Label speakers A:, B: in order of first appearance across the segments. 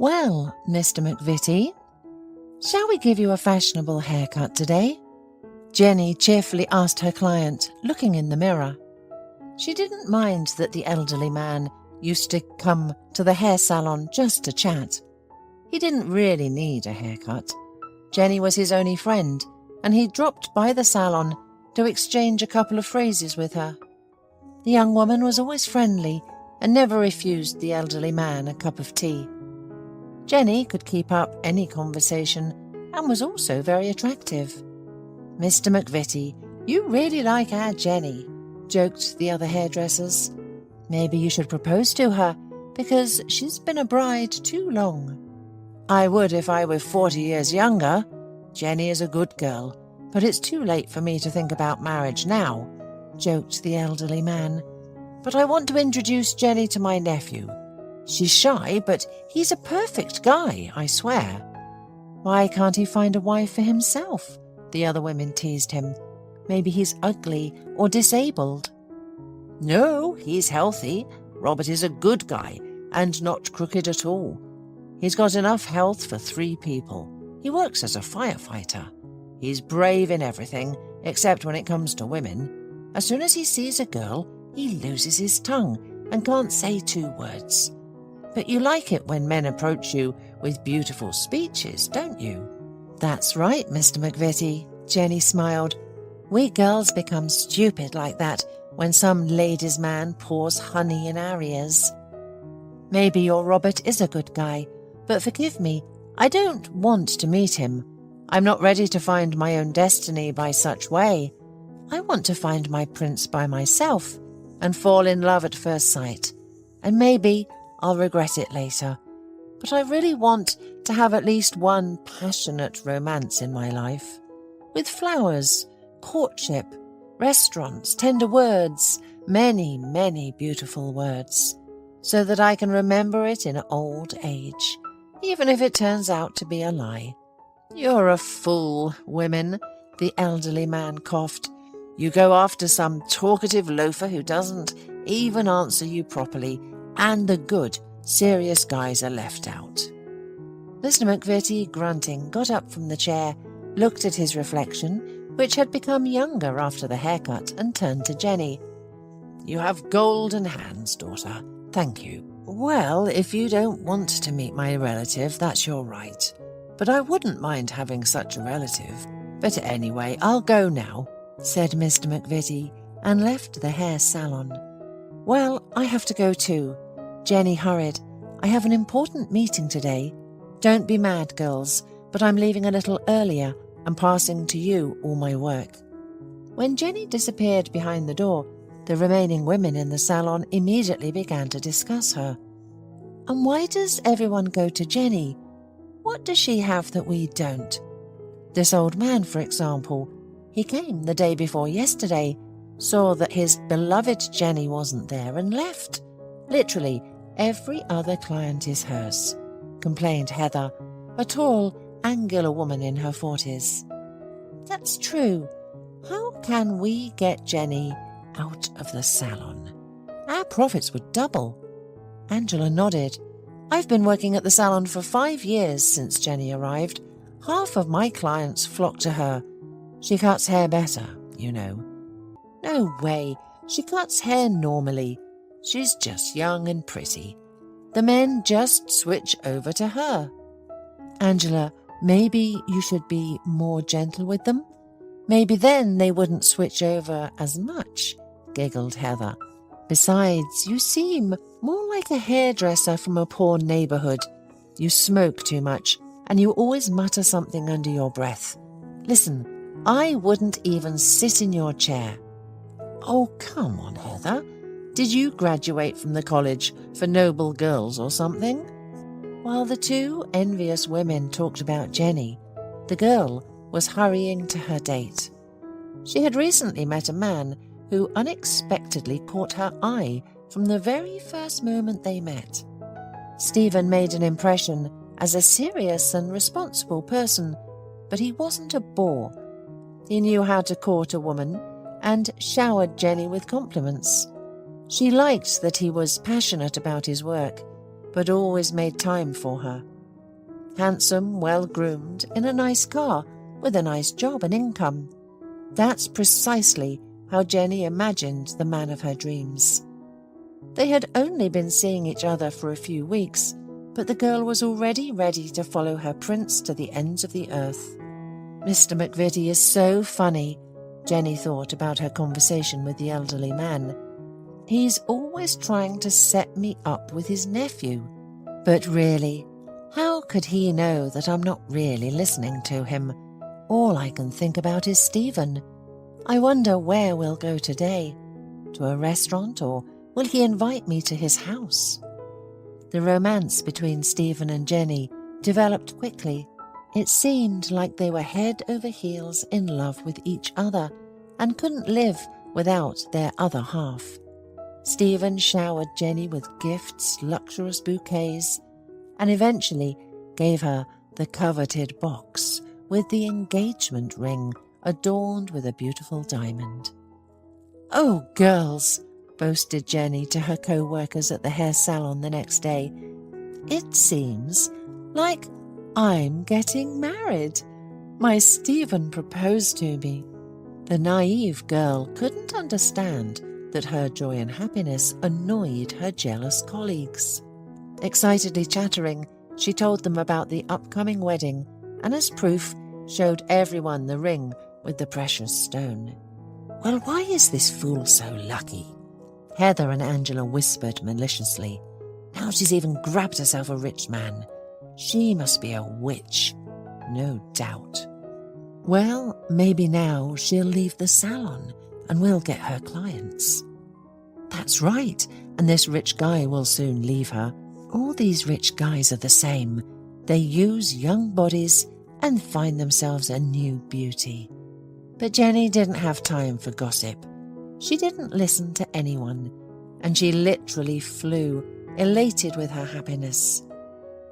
A: Well, Mr. McVitie, shall we give you a fashionable haircut today? Jenny cheerfully asked her client, looking in the mirror. She didn't mind that the elderly man used to come to the hair salon just to chat. He didn't really need a haircut. Jenny was his only friend, and he dropped by the salon to exchange a couple of phrases with her. The young woman was always friendly and never refused the elderly man a cup of tea. Jenny could keep up any conversation and was also very attractive. "Mr. McVitie, you really like our Jenny," joked the other hairdressers. "Maybe you should propose to her, because she's been a bride too long." "I would if I were 40 years younger. Jenny is a good girl, but it's too late for me to think about marriage now," joked the elderly man. "But I want to introduce Jenny to my nephew. She's shy, but he's a perfect guy, I swear." "Why can't he find a wife for himself?" the other women teased him. "Maybe he's ugly or disabled." "No, he's healthy. Robert is a good guy and not crooked at all. He's got enough health for 3 people. He works as a firefighter. He's brave in everything, except when it comes to women. As soon as he sees a girl, he loses his tongue and can't say 2 words. But you like it when men approach you with beautiful speeches, don't you?" "That's right, Mr. McVitie," Jenny smiled. "We girls become stupid like that when some ladies' man pours honey in our ears." "Maybe your Robert is a good guy, but forgive me, I don't want to meet him. I'm not ready to find my own destiny by such way. I want to find my prince by myself and fall in love at first sight. And maybe I'll regret it later. But I really want to have at least one passionate romance in my life. With flowers, courtship, restaurants, tender words, many, many beautiful words, so that I can remember it in old age, even if it turns out to be a lie." "You're a fool, women," the elderly man coughed. "You go after some talkative loafer who doesn't even answer you properly, and the good, serious guys are left out." Mr. McVitie, grunting, got up from the chair, looked at his reflection, which had become younger after the haircut, and turned to Jenny. "You have golden hands, daughter. Thank you. Well, if you don't want to meet my relative, that's your right. But I wouldn't mind having such a relative. But anyway, I'll go now," said Mr. McVitie, and left the hair salon. "Well, I have to go too," Jenny hurried. "I have an important meeting today. Don't be mad, girls, but I'm leaving a little earlier and passing to you all my work." When Jenny disappeared behind the door, the remaining women in the salon immediately began to discuss her. "And why does everyone go to Jenny? What does she have that we don't? This old man, for example, he came the day before yesterday, saw that his beloved Jenny wasn't there and left. Literally, every other client is hers," complained Heather, a tall, angular woman in her 40s. "That's true. How can we get Jenny out of the salon? Our profits would double." Angela nodded. "I've been working at the salon for 5 years since Jenny arrived. Half of my clients flock to her. She cuts hair better, you know." "No way. She cuts hair normally. She's just young and pretty. The men just switch over to her." "Angela, maybe you should be more gentle with them. Maybe then they wouldn't switch over as much," giggled Heather. "Besides, you seem more like a hairdresser from a poor neighborhood. You smoke too much, and you always mutter something under your breath. Listen, I wouldn't even sit in your chair." "Oh, come on, Heather. Did you graduate from the college for noble girls or something?" While the 2 envious women talked about Jenny, the girl was hurrying to her date. She had recently met a man who unexpectedly caught her eye from the very first moment they met. Stephen made an impression as a serious and responsible person, but he wasn't a bore. He knew how to court a woman and showered Jenny with compliments. She liked that he was passionate about his work, but always made time for her. Handsome, well-groomed, in a nice car, with a nice job and income. That's precisely how Jenny imagined the man of her dreams. They had only been seeing each other for a few weeks, but the girl was already ready to follow her prince to the ends of the earth. Mr. McVitie is so funny, Jenny thought about her conversation with the elderly man. He's always trying to set me up with his nephew. But really, how could he know that I'm not really listening to him? All I can think about is Stephen. I wonder where we'll go today. To a restaurant, or will he invite me to his house? The romance between Stephen and Jenny developed quickly. It seemed like they were head over heels in love with each other and couldn't live without their other half. Stephen showered Jenny with gifts, luxurious bouquets, and eventually gave her the coveted box with the engagement ring adorned with a beautiful diamond. "Oh, girls," boasted Jenny to her co-workers at the hair salon the next day, "it seems like I'm getting married. My Stephen proposed to me." The naive girl couldn't understand that her joy and happiness annoyed her jealous colleagues. Excitedly chattering, she told them about the upcoming wedding and as proof showed everyone the ring with the precious stone. "Well, why is this fool so lucky?" Heather and Angela whispered maliciously. "Now she's even grabbed herself a rich man. She must be a witch, no doubt." "Well, maybe now she'll leave the salon and we'll get her clients." "That's right, and this rich guy will soon leave her. All these rich guys are the same. They use young bodies and find themselves a new beauty." But Jenny didn't have time for gossip. She didn't listen to anyone, and she literally flew, elated with her happiness.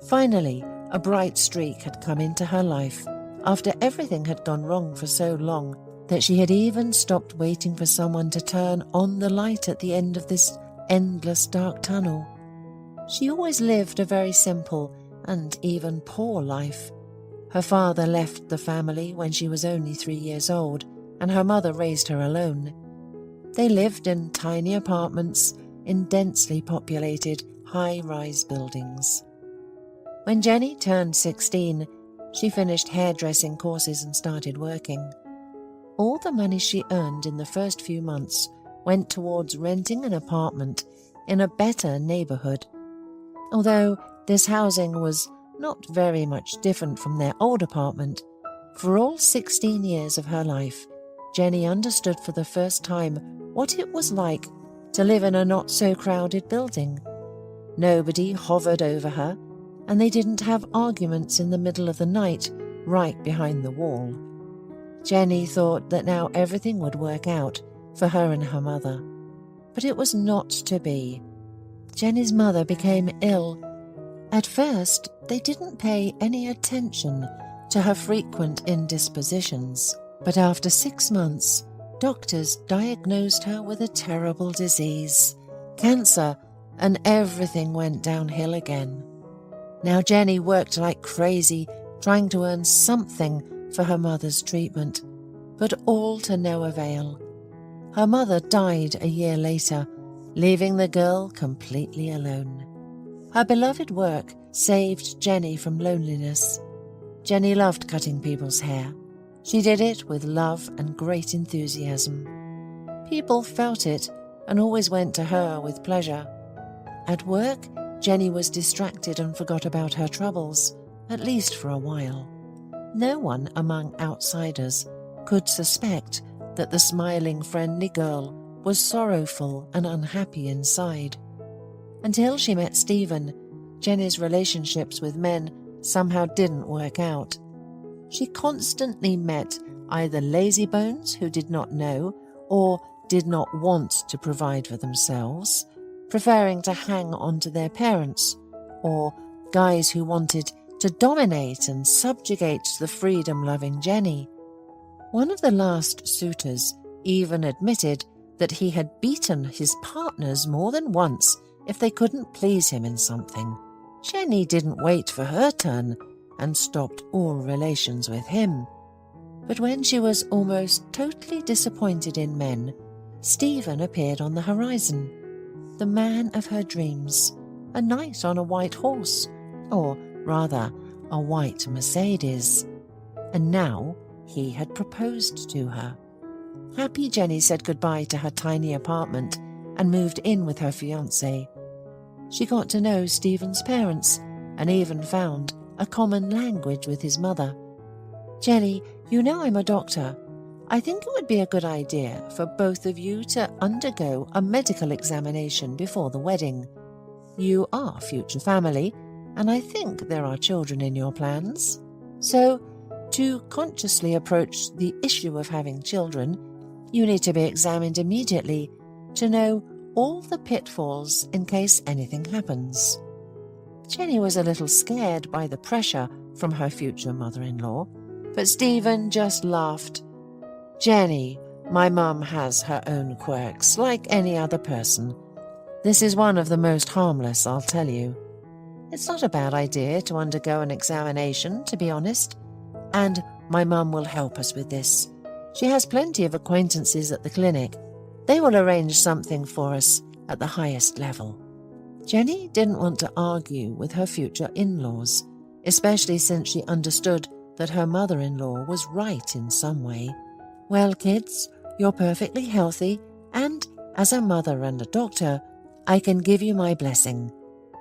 A: Finally, a bright streak had come into her life after everything had gone wrong for so long that she had even stopped waiting for someone to turn on the light at the end of this endless dark tunnel. She always lived a very simple and even poor life. Her father left the family when she was only 3 years old, and her mother raised her alone. They lived in tiny apartments in densely populated, high-rise buildings. When Jenny turned 16, she finished hairdressing courses and started working. All the money she earned in the first few months went towards renting an apartment in a better neighborhood. Although this housing was not very much different from their old apartment, for all 16 years of her life, Jenny understood for the first time what it was like to live in a not-so-crowded building. Nobody hovered over her, and they didn't have arguments in the middle of the night right behind the wall. Jenny thought that now everything would work out for her and her mother. But it was not to be. Jenny's mother became ill. At first, they didn't pay any attention to her frequent indispositions, but after 6 months, doctors diagnosed her with a terrible disease, cancer, and everything went downhill again. Now Jenny worked like crazy, trying to earn something for her mother's treatment, but all to no avail. Her mother died a year later, leaving the girl completely alone. Her beloved work saved Jenny from loneliness. Jenny loved cutting people's hair. She did it with love and great enthusiasm. People felt it and always went to her with pleasure. At work, Jenny was distracted and forgot about her troubles, at least for a while. No one among outsiders could suspect that the smiling, friendly girl was sorrowful and unhappy inside. Until she met Stephen, Jenny's relationships with men somehow didn't work out. She constantly met either lazybones who did not know or did not want to provide for themselves, preferring to hang on to their parents, or guys who wanted to dominate and subjugate the freedom-loving Jenny. One of the last suitors even admitted that he had beaten his partners more than once if they couldn't please him in something. Jenny didn't wait for her turn and stopped all relations with him. But when she was almost totally disappointed in men, Stephen appeared on the horizon, the man of her dreams, a knight on a white horse, or rather, a white Mercedes. And now he had proposed to her. Happy Jenny said goodbye to her tiny apartment and moved in with her fiancé. She got to know Stephen's parents and even found a common language with his mother. "Jenny, you know I'm a doctor. I think it would be a good idea for both of you to undergo a medical examination before the wedding. You are future family, and I think there are children in your plans. So, to consciously approach the issue of having children, you need to be examined immediately to know all the pitfalls in case anything happens." Jenny was a little scared by the pressure from her future mother-in-law, but Stephen just laughed. "Jenny, my mum has her own quirks, like any other person. This is one of the most harmless, I'll tell you. It's not a bad idea to undergo an examination, to be honest, and my mum will help us with this. She has plenty of acquaintances at the clinic. They will arrange something for us at the highest level." Jenny didn't want to argue with her future in-laws, especially since she understood that her mother-in-law was right in some way. "Well, kids, you're perfectly healthy, and as a mother and a doctor, I can give you my blessing,"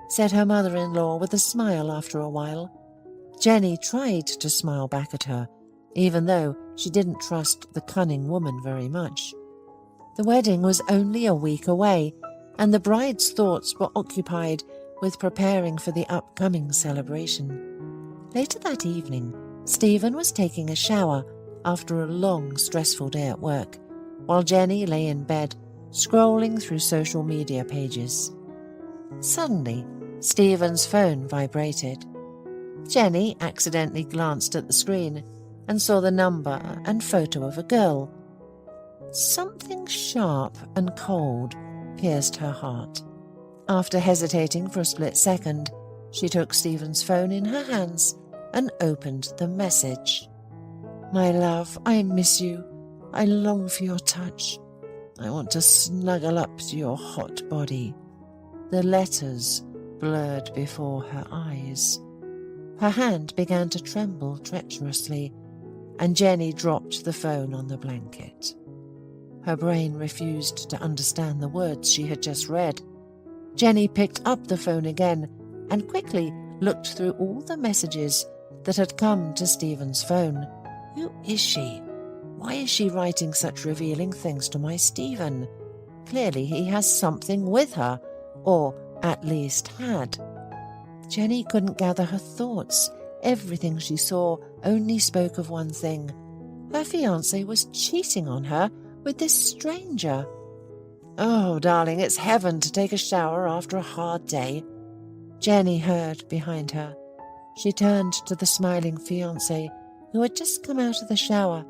A: said her mother-in-law with a smile after a while. Jenny tried to smile back at her, even though she didn't trust the cunning woman very much. The wedding was only a week away, and the bride's thoughts were occupied with preparing for the upcoming celebration. Later that evening, Stephen was taking a shower after a long, stressful day at work, while Jenny lay in bed, scrolling through social media pages. Suddenly, Stephen's phone vibrated. Jenny accidentally glanced at the screen and saw the number and photo of a girl. Something sharp and cold pierced her heart. After hesitating for a split second, she took Stephen's phone in her hands and opened the message. "My love, I miss you. I long for your touch. I want to snuggle up to your hot body." The letters blurred before her eyes. Her hand began to tremble treacherously, and Jenny dropped the phone on the blanket. Her brain refused to understand the words she had just read. Jenny picked up the phone again and quickly looked through all the messages that had come to Stephen's phone. Who is she? Why is she writing such revealing things to my Stephen? Clearly he has something with her, or at least had. Jenny couldn't gather her thoughts. Everything she saw only spoke of one thing. Her fiancé was cheating on her with this stranger. "Oh, darling, it's heaven to take a shower after a hard day," Jenny heard behind her. She turned to the smiling fiancé, who had just come out of the shower,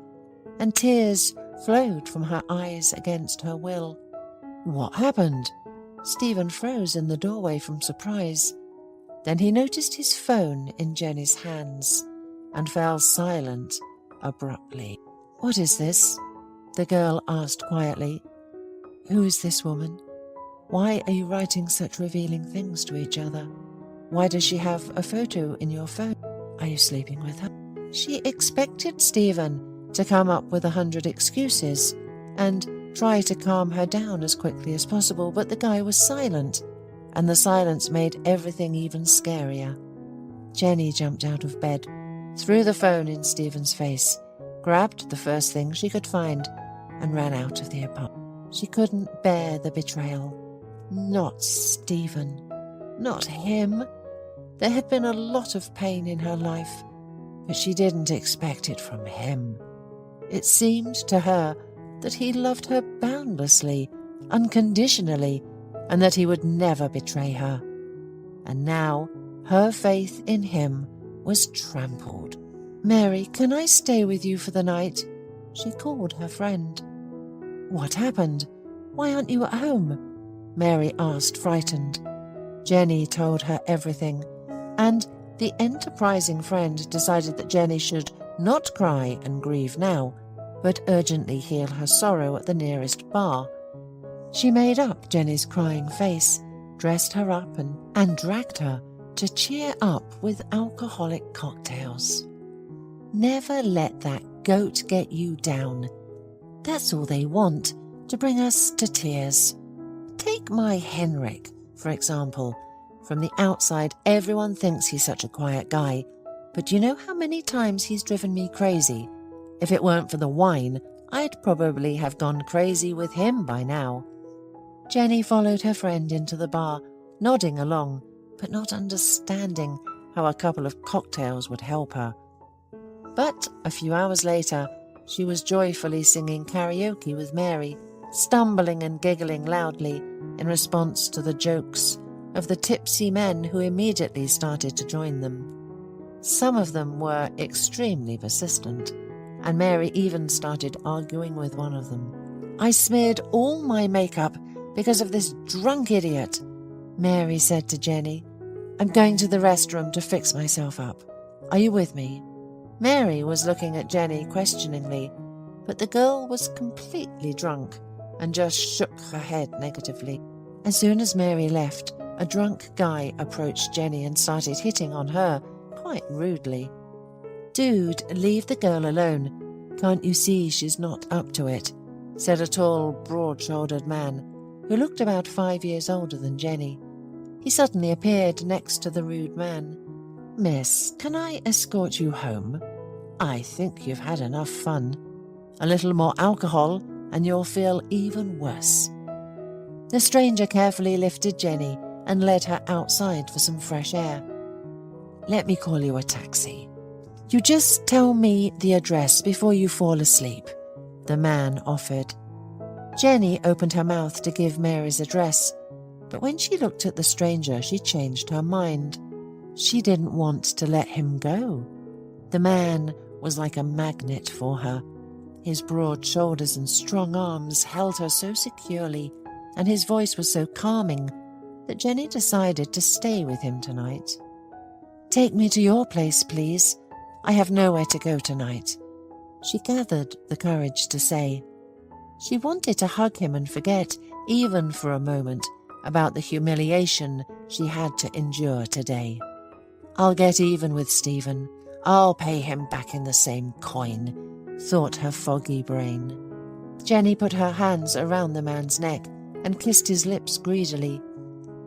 A: and tears flowed from her eyes against her will. "What happened?" Stephen froze in the doorway from surprise. Then he noticed his phone in Jenny's hands and fell silent abruptly. "What is this?" the girl asked quietly. "Who is this woman? Why are you writing such revealing things to each other? Why does she have a photo in your phone? Are you sleeping with her?" She expected Stephen to come up with 100 excuses and try to calm her down as quickly as possible, but the guy was silent, and the silence made everything even scarier. Jenny jumped out of bed, threw the phone in Stephen's face, grabbed the first thing she could find, and ran out of the apartment. She couldn't bear the betrayal. Not Stephen. Not him. There had been a lot of pain in her life, but she didn't expect it from him. It seemed to her that he loved her boundlessly, unconditionally, and that he would never betray her. And now her faith in him was trampled. "Mary, can I stay with you for the night?" she called her friend. "What happened? Why aren't you at home?" Mary asked, frightened. Jenny told her everything, and The enterprising friend decided that Jenny should not cry and grieve now, but urgently heal her sorrow at the nearest bar. She made up Jenny's crying face, dressed her up and dragged her to cheer up with alcoholic cocktails. Never let that goat get you down. That's all they want, to bring us to tears. Take my Henrik, for example. From the outside, everyone thinks he's such a quiet guy, but do you know how many times he's driven me crazy? If it weren't for the wine, I'd probably have gone crazy with him by now. Jenny followed her friend into the bar, nodding along, but not understanding how a couple of cocktails would help her. But a few hours later, she was joyfully singing karaoke with Mary, stumbling and giggling loudly in response to the jokes of the tipsy men who immediately started to join them. Some of them were extremely persistent, and Mary even started arguing with one of them. "I smeared all my makeup because of this drunk idiot," Mary said to Jenny. "I'm going to the restroom to fix myself up. Are you with me?" Mary was looking at Jenny questioningly, but the girl was completely drunk and just shook her head negatively. As soon as Mary left, a drunk guy approached Jenny and started hitting on her, quite rudely. "Dude, leave the girl alone. Can't you see she's not up to it?" said a tall, broad-shouldered man who looked about 5 years older than Jenny. He suddenly appeared next to the rude man. "Miss, can I escort you home? I think you've had enough fun. A little more alcohol and you'll feel even worse." The stranger carefully lifted Jenny and led her outside for some fresh air. "Let me call you a taxi. You just tell me the address before you fall asleep," the man offered. Jenny opened her mouth to give Mary's address, but when she looked at the stranger, she changed her mind. She didn't want to let him go. The man was like a magnet for her. His broad shoulders and strong arms held her so securely, and his voice was so calming that Jenny decided to stay with him tonight. "Take me to your place, please. I have nowhere to go tonight," she gathered the courage to say. She wanted to hug him and forget, even for a moment, about the humiliation she had to endure today. "I'll get even with Stephen. I'll pay him back in the same coin," thought her foggy brain. Jenny put her hands around the man's neck and kissed his lips greedily.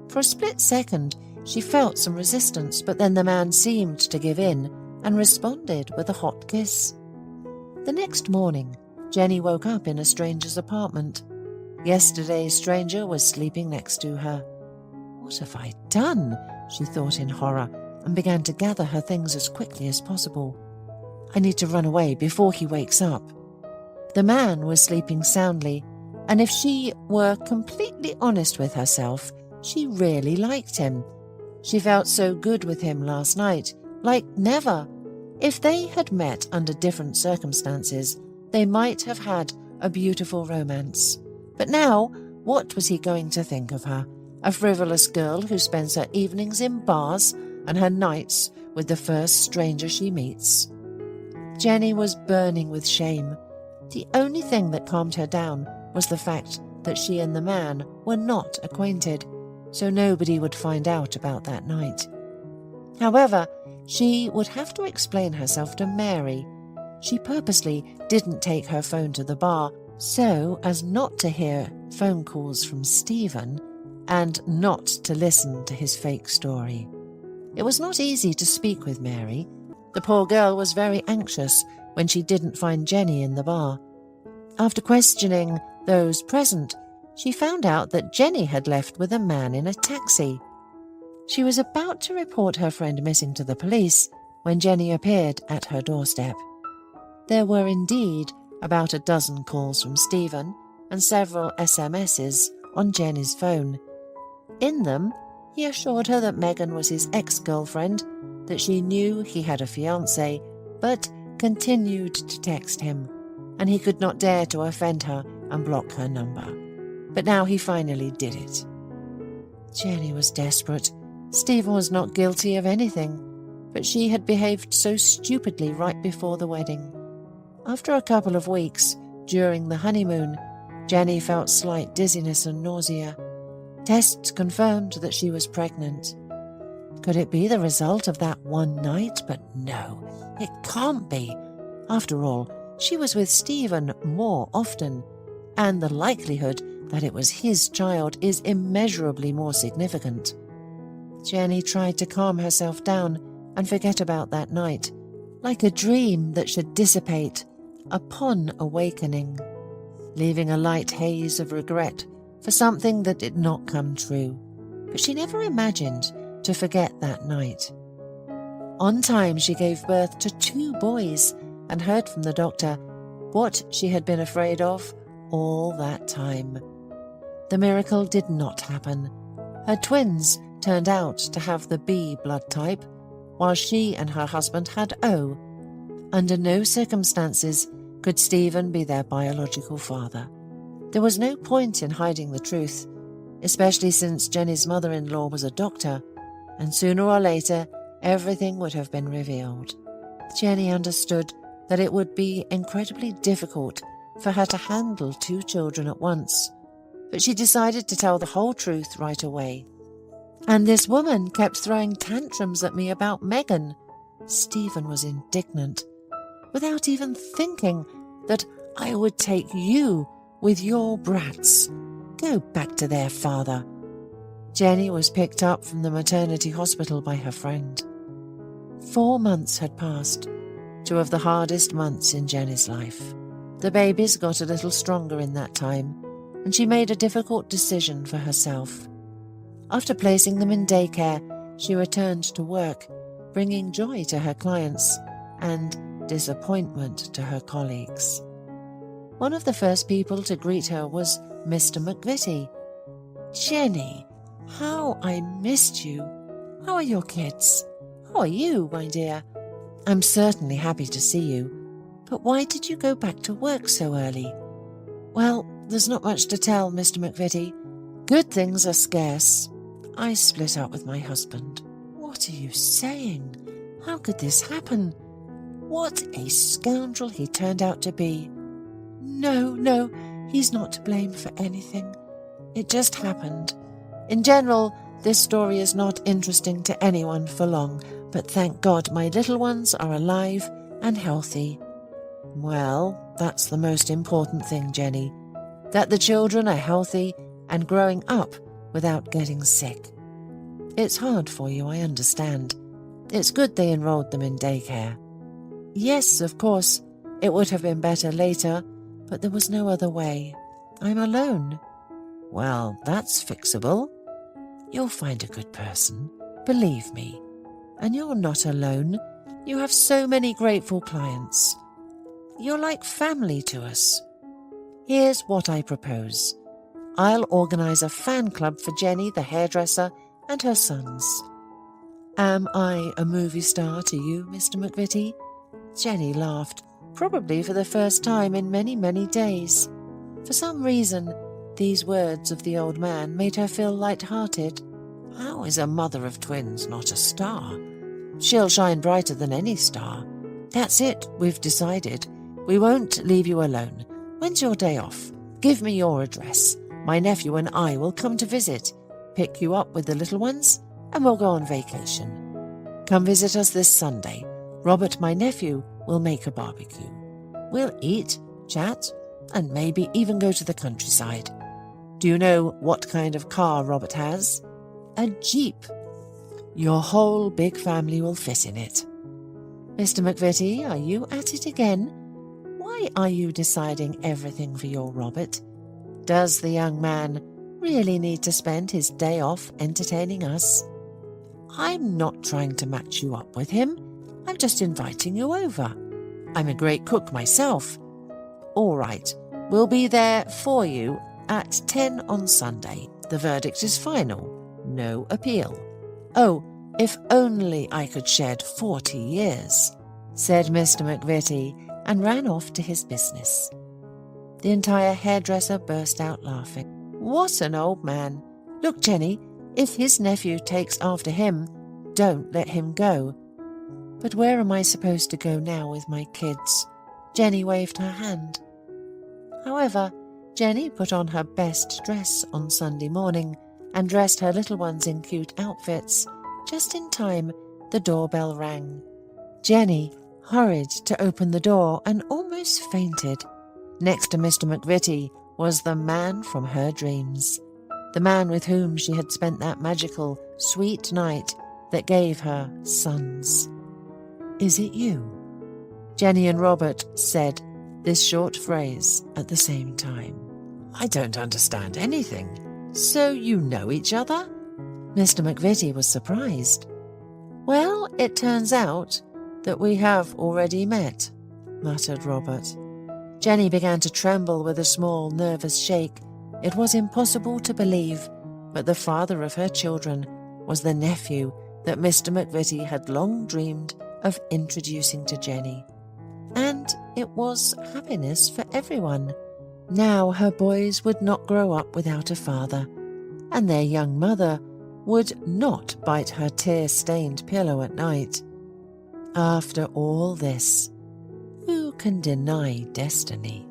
A: For a split second, she felt some resistance, but then the man seemed to give in and responded with a hot kiss. The next morning, Jenny woke up in a stranger's apartment. Yesterday's stranger was sleeping next to her. "What have I done?" she thought in horror, and began to gather her things as quickly as possible. "I need to run away before he wakes up." The man was sleeping soundly, and if she were completely honest with herself, she really liked him. She felt so good with him last night, like never. If they had met under different circumstances, they might have had a beautiful romance. But now, what was he going to think of her? A frivolous girl who spends her evenings in bars and her nights with the first stranger she meets. Jenny was burning with shame. The only thing that calmed her down was the fact that she and the man were not acquainted, so nobody would find out about that night. However, she would have to explain herself to Mary. She purposely didn't take her phone to the bar so as not to hear phone calls from Stephen and not to listen to his fake story. It was not easy to speak with Mary. The poor girl was very anxious when she didn't find Jenny in the bar. After questioning those present, she found out that Jenny had left with a man in a taxi. She was about to report her friend missing to the police when Jenny appeared at her doorstep. There were indeed about a dozen calls from Stephen and several SMSs on Jenny's phone. In them, he assured her that Megan was his ex-girlfriend, that she knew he had a fiancé, but continued to text him, and he could not dare to offend her and block her number. But now he finally did it. Jenny was desperate. Stephen was not guilty of anything. but she had behaved so stupidly right before the wedding. After a couple of weeks, during the honeymoon, Jenny felt slight dizziness and nausea. Tests confirmed that she was pregnant. Could it be the result of that one night? But no, it can't be. After all, she was with Stephen more often, and the likelihood that it was his child is immeasurably more significant. Jenny tried to calm herself down and forget about that night, like a dream that should dissipate upon awakening, leaving a light haze of regret for something that did not come true. But she never imagined to forget that night. On time, she gave birth to 2 boys and heard from the doctor what she had been afraid of all that time. The miracle did not happen. Her twins turned out to have the B blood type, while she and her husband had O. Under no circumstances could Stephen be their biological father. There was no point in hiding the truth, especially since Jenny's mother-in-law was a doctor, and sooner or later everything would have been revealed. Jenny understood that it would be incredibly difficult for her to handle 2 children at once, but she decided to tell the whole truth right away. And this woman kept throwing tantrums at me about Megan. Stephen was indignant, without even thinking that I would take you with your brats. Go back to their father. Jenny was picked up from the maternity hospital by her friend. 4 months had passed, 2 of the hardest months in Jenny's life. The babies got a little stronger in that time, and she made a difficult decision for herself. After placing them in daycare, she returned to work, bringing joy to her clients and disappointment to her colleagues. One of the first people to greet her was Mr. McVitie. "Jenny, how I missed you. How are your kids? How are you, my dear? I'm certainly happy to see you, but why did you go back to work so early?" "Well, there's not much to tell, Mr. McVitie. Good things are scarce. I split up with my husband." "What are you saying? How could this happen? What a scoundrel he turned out to be." No, he's not to blame for anything. It just happened. In general, this story is not interesting to anyone for long, but thank God my little ones are alive and healthy. Well, that's the most important thing, Jenny, that the children are healthy and growing up without getting sick. It's hard for you, I understand. It's good they enrolled them in daycare. Yes, of course, it would have been better later, but there was no other way. I'm alone. Well, that's fixable. You'll find a good person, believe me. And you're not alone. You have so many grateful clients. You're like family to us. Here's what I propose. I'll organise a fan club for Jenny, the hairdresser, and her sons. Am I a movie star to you, Mr. McVitie? Jenny laughed, probably for the first time in many, many days. For some reason, these words of the old man made her feel light-hearted. How is a mother of twins not a star? She'll shine brighter than any star. That's it, we've decided. We won't leave you alone. When's your day off? Give me your address. My nephew and I will come to visit, pick you up with the little ones, and we'll go on vacation. Come visit us this Sunday. Robert, my nephew, will make a barbecue. We'll eat, chat, and maybe even go to the countryside. Do you know what kind of car Robert has? A Jeep. Your whole big family will fit in it. Mr. McVitie, are you at it again? Why are you deciding everything for your Robert? Does the young man really need to spend his day off entertaining us? I'm not trying to match you up with him. I'm just inviting you over. I'm a great cook myself. All right, we'll be there for you at 10 on Sunday. The verdict is final. No appeal. Oh, if only I could shed 40 years, said Mr. McVitie, and ran off to his business. The entire hairdresser burst out laughing. What an old man. Look, Jenny, if his nephew takes after him, don't let him go. But where am I supposed to go now with my kids? Jenny waved her hand. However, Jenny put on her best dress on Sunday morning and dressed her little ones in cute outfits. Just in time, the doorbell rang. Jenny hurried to open the door and almost fainted. Next to Mr. McVitie was the man from her dreams, the man with whom she had spent that magical, sweet night that gave her sons. "Is it you?" Jenny and Robert said this short phrase at the same time. "I don't understand anything. So you know each other?" Mr. McVitie was surprised. "Well, it turns out that we have already met," muttered Robert. Jenny began to tremble with a small, nervous shake. It was impossible to believe, but the father of her children was the nephew that Mr. McVitie had long dreamed of introducing to Jenny. And it was happiness for everyone. Now her boys would not grow up without a father, and their young mother would not bite her tear-stained pillow at night. After all this, who can deny destiny?